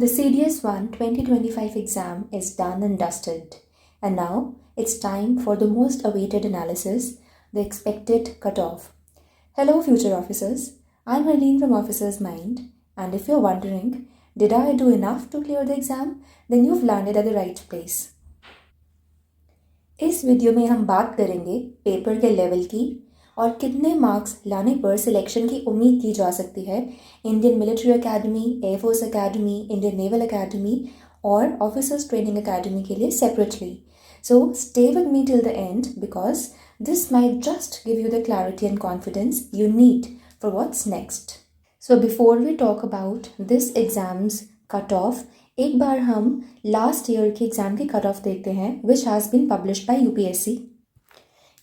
The CDS 1 2025 exam is done and dusted, and now it's time for the most awaited analysis, the expected cutoff. Hello, future officers. I'm Harleen from Officer's Mind, and if you're wondering, did I do enough to clear the exam? Then you've landed at the right place. इस video में हम बात करेंगे paper के level की और कितने marks लाने पर सिलेक्शन की उम्मीद की जा सकती है Indian military academy, air force academy, Indian naval academy और ऑफिसर्स ट्रेनिंग एकेडमी के लिए separately. So stay with me till the end because this might just give you the clarity and confidence you need for what's next. So before we talk about this exams cut off, एक बार हम last year के exam की cut off देखते हैं which has been published by UPSC.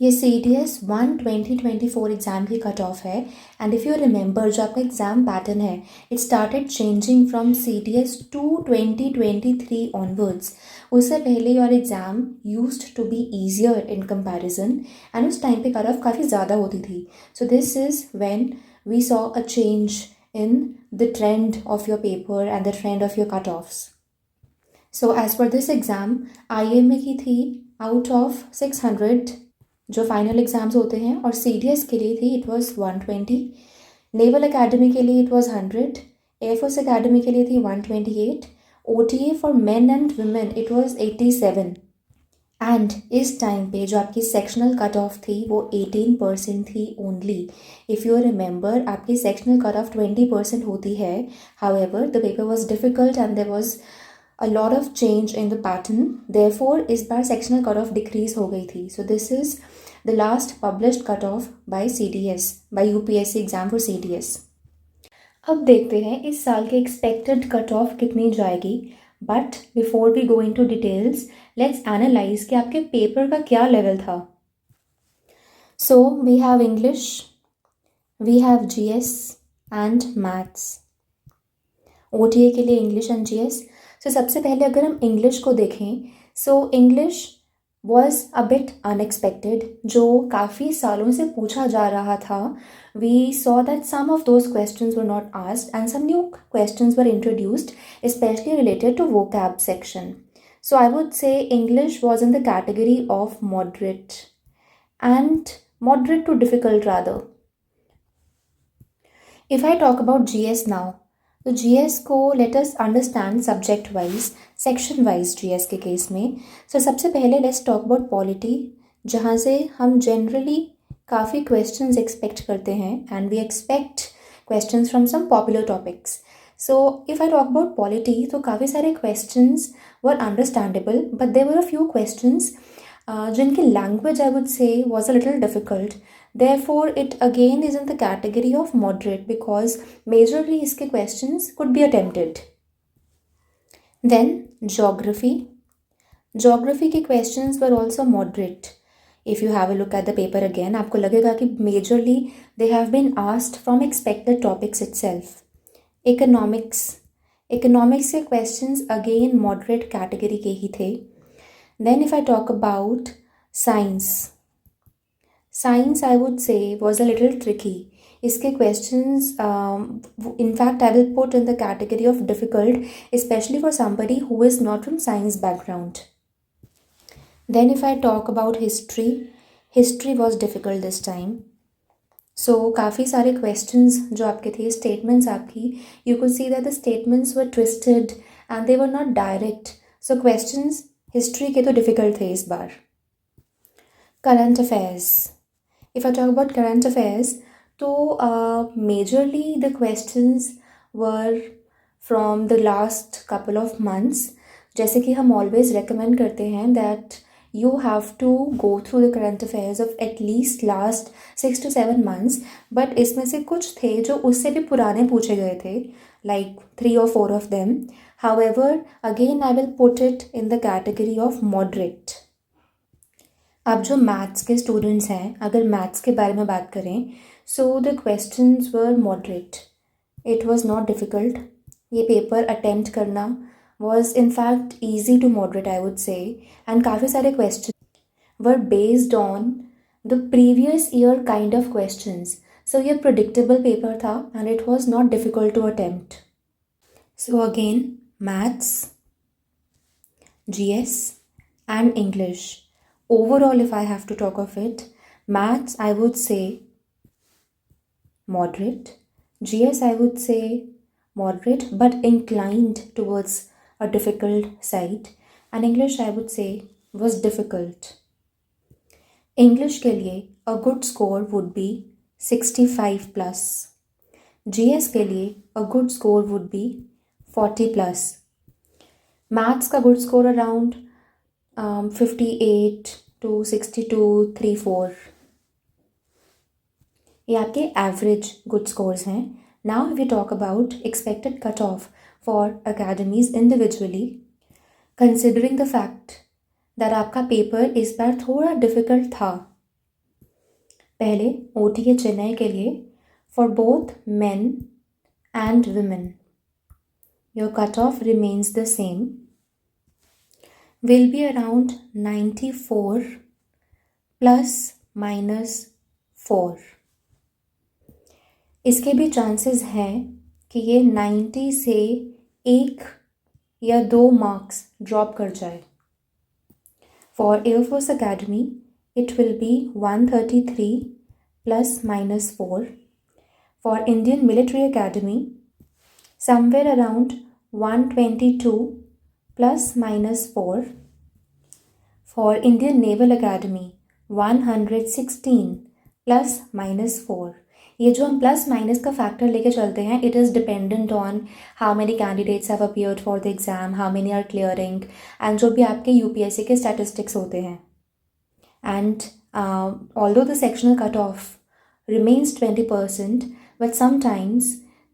ये CDS 1 2024 exam की cut off है एंड इफ़ यू रिमेंबर जो आपका एग्ज़ाम पैटर्न है it started changing from CDS 2 2023 onwards. उससे पहले your exam used to be easier in comparison and उस time पे कट ऑफ काफ़ी ज़्यादा होती थी. So this is when we saw a change in the trend of your paper and the trend of your cutoffs. So as per this exam, IMA की थी out of 600 जो final exams होते हैं और CDS के लिए थी it was 120, naval academy के लिए इट वॉज 100, एयरफोर्स अकेडमी के लिए थी 128, OTA for main and women it was 87. And इस टाइम पे जो आपकी सेक्शनल कट ऑफ थी वो 18% थी ओनली. इफ़ यू रिमेंबर आपकी सेक्शनल कट ऑफ 20% होती है. However the paper was difficult and there was a lot of change in the pattern. Therefore इस बार सेक्शनल कट ऑफ डिक्रीज हो गई थी. So this is the last published cut off by CDS, by UPSC exam for CDS. अब देखते हैं इस साल के एक्सपेक्टेड कट ऑफ कितनी जाएगी. But before we go into details let's analyse कि आपके पेपर का क्या लेवल था. So we have English, we have GS and maths. OTA के लिए इंग्लिश एंड GS. सो सबसे पहले अगर हम इंग्लिश को देखें so English was a bit unexpected, जो काफ़ी सालों से पूछा जा रहा था. We saw that some of those questions were not asked and some new questions were introduced, especially related to vocab section. So I would say English was in the category of moderate and moderate to difficult rather. If I talk about GS now, तो GS को let us understand subject wise, section wise GS के case में. सो सबसे पहले let's talk about polity, जहाँ से हम generally काफ़ी क्वेश्चंस एक्सपेक्ट करते हैं and we expect questions from some popular topics. So if I talk about polity तो काफ़ी सारे questions were understandable but there were a few questions जिनकी language I would say was a little difficult. Therefore, it again is in the category of moderate because majorly इसके questions could be attempted. Then geography. Geography के questions were also moderate. If you have a look at the paper again, आपको लगेगा कि majorly they have been asked from expected topics itself. Economics. Economics के questions again moderate category के ही थे. Then if I talk about science. Science I would say was a little tricky. इसके questions in fact I will put in the category of difficult, especially for somebody who is not from science background. Then if I talk about history, history was difficult this time. So काफ़ी सारे questions जो आपके थे, statements आपकी, you could see that the statements were twisted and they were not direct. So questions history के तो difficult थे इस बार. Current affairs. If I talk about current affairs, तो majorly the questions were from the last couple of months. जैसे कि हम always recommend करते हैं that you have to go through the current affairs of at least last 6 to 7 months. But इसमें से कुछ थे जो उससे भी पुराने पूछे गए थे, like 3 or 4 of them. However, again I will put it in the category of moderate. अब जो मैथ्स के स्टूडेंट्स हैं, अगर मैथ्स के बारे में बात करें so the questions were moderate. It was not difficult. ये पेपर अटेम्प्ट करना was in fact easy to moderate I would say. And काफ़ी सारे question were based on the previous year kind of questions. So ये predictable paper था and it was not difficult to attempt. So again maths, GS, and English. Overall, if I have to talk of it, maths I would say moderate, GS I would say moderate but inclined towards a difficult side, and English I would say was difficult. English के लिए a good score would be 65 plus. GS के लिए a good score would be 40 plus. Maths का good score around 58 to 62, 3-4. ये आपके average good scores हैं. Now we talk about expected cut off for academies individually, considering the fact that आपका paper इस बार थोड़ा डिफिकल्ट था. पहले OTA चेन्नई के लिए for both men and women your cut off remains the same, will be around 94 plus minus 4. इसके भी चांसेस हैं कि ये 90 से 1 या 2 मार्क्स ड्रॉप कर जाए. For air force academy it will be 133 plus minus 4. For Indian Military Academy, somewhere around 122 plus minus 4. For Indian Naval Academy, 116 plus minus 4. ये जो हम प्लस माइनस का फैक्टर लेके चलते हैं, it is dependent on how many candidates have appeared for the exam, how many are clearing, and जो भी आपके UPSC के स्टैटिस्टिक्स होते हैं. And although the sectional cutoff remains 20%, but sometimes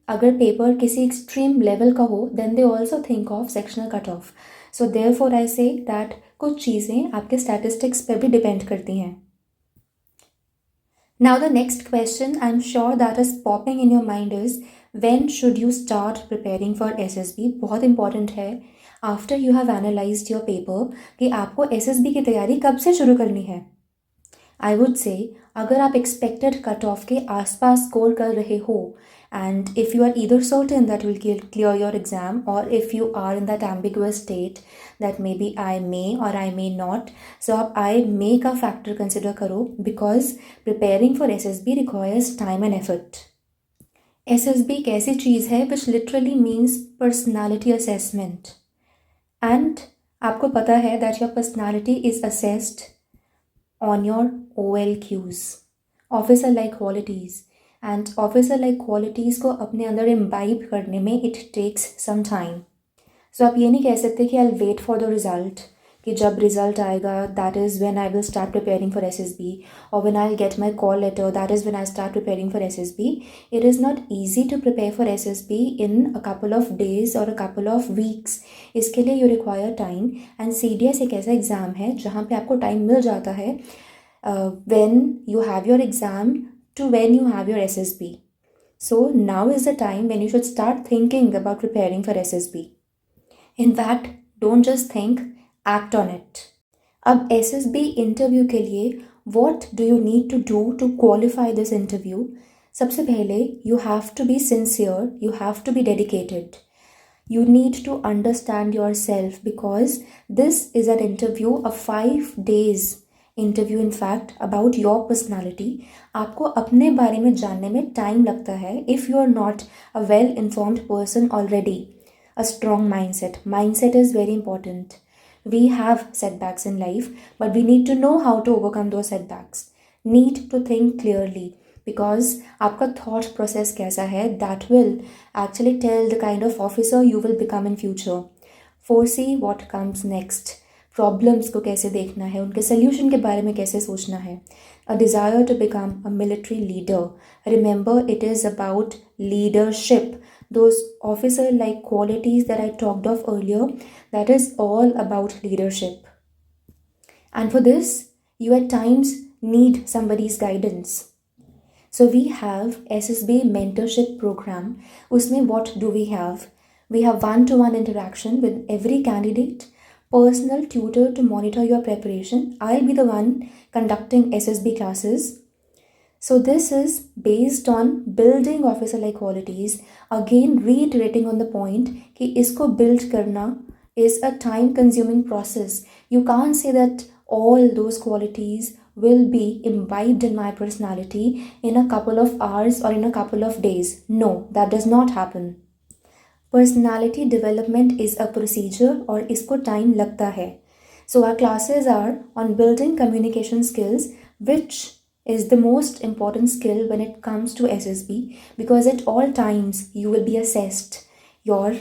अगर पेपर किसी एक्सट्रीम लेवल का हो, then they also think of sectional cutoff. So therefore I say that कुछ चीज़ें आपके statistics पे भी डिपेंड करती हैं. Now the next question I'm sure that is popping in your mind is, when should you start preparing for SSB? बहुत important है after you have analysed your paper कि आपको SSB की तैयारी कब से शुरू करनी है. आई वुड से अगर आप एक्सपेक्टेड कट ऑफ के आसपास स्कोर कर रहे हो, and if you are either certain that will clear your exam, और if you are in that ambiguous state that maybe I may और आई मे नॉट, सो आप I may का factor consider करो, because preparing for SSB requires time and effort. SSB एक ऐसी चीज़ है which literally means personality assessment, and आपको पता है that your personality is assessed on your OLQs, officer like qualities, and officer like qualities को अपने अंदर इम्बाइब करने में it takes some time. So आप ये नहीं कह सकते कि I will wait for the result, कि जब रिजल्ट आएगा that is when I will start preparing for SSB, और when I get my call letter that is when I start preparing for SSB. It is not easy to prepare for SSB in a couple of days और अ couple of weeks. इसके लिए you require time, and CDS एक ऐसा exam है जहाँ पे आपको time मिल जाता है when you have your exam to when you have your SSB. So now is the time when you should start thinking about preparing for SSB. In fact don't just think, act on it. अब SSB interview के लिए what do you need to do to qualify this interview? सबसे पहले you have to be sincere, you have to be dedicated. You need to understand yourself, because this is an interview, a 5 days interview in fact about your personality. आपको अपने बारे में जानने में time लगता है if you are not a well informed person already. A strong mindset. Mindset is very important. We have setbacks in life, but we need to know how to overcome those setbacks. Need to think clearly, because आपका thought process कैसा है, that will actually tell the kind of officer you will become in future. Foresee what comes next. Problems को कैसे देखना है, उनके solution के बारे में कैसे सोचना है. A desire to become a military leader. Remember, it is about leadership. Those officer-like qualities that I talked of earlier, that is all about leadership. And for this, you at times need somebody's guidance. So we have SSB mentorship program. Usme what do we have? We have one-to-one interaction with every candidate, personal tutor to monitor your preparation. I'll be the one conducting SSB classes. So this is based on building officer like qualities, again reiterating on the point कि इसको build करना is a time consuming process. You can't say that all those qualities will be imbibed in my personality in a couple of hours or in a couple of days. No, that does not happen. Personality development is a procedure और इसको time लगता है. So our classes are on building communication skills, which is the most important skill when it comes to SSB, because at all times you will be assessed your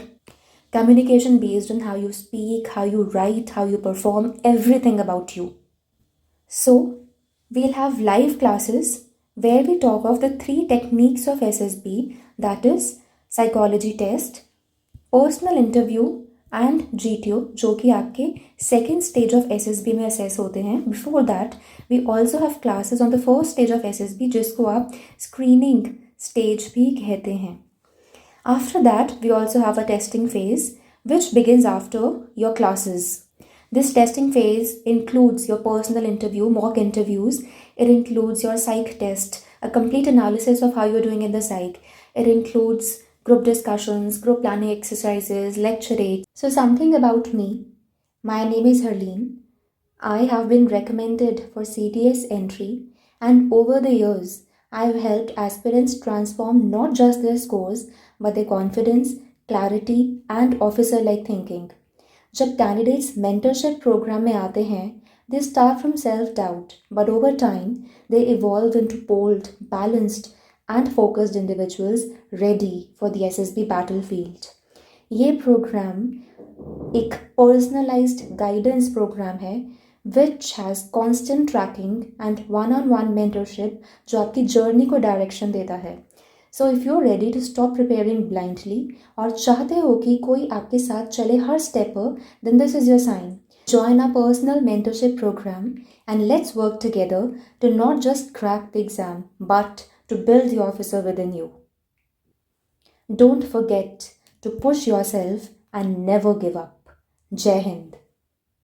communication based on how you speak, how you write, how you perform, everything about you. So we'll have live classes where we talk of the 3 techniques of SSB, that is psychology test, personal interview and GTO, जो कि आपके second stage of SSB में assess होते हैं. Before that we also have classes on the first stage of SSB, जिसको आप screening stage भी कहते हैं. After that we also have a testing phase which begins after your classes. This testing phase includes your personal interview, mock interviews. It includes your psych test, a complete analysis of how you're doing in the psych. It includes group discussions, group planning exercises, lecture aids. So something about me. My name is Harleen. I have been recommended for CTS entry, and over the years, I've helped aspirants transform not just their scores, but their confidence, clarity and officer-like thinking. जब candidates mentorship program में आते हैं, they start from self-doubt, but over time, they evolve into bold, balanced and focused individuals ready for the SSB battlefield. ये program एक personalized guidance program है which has constant tracking and one-on-one mentorship जो आपकी journey को direction देता है. So if you're ready to stop preparing blindly और चाहते हो कि कोई आपके साथ चले हर step पर, then this is your sign. Join our personal mentorship program and let's work together to not just crack the exam, but to build the officer within you. Don't forget to push yourself and never give up. Jai Hind.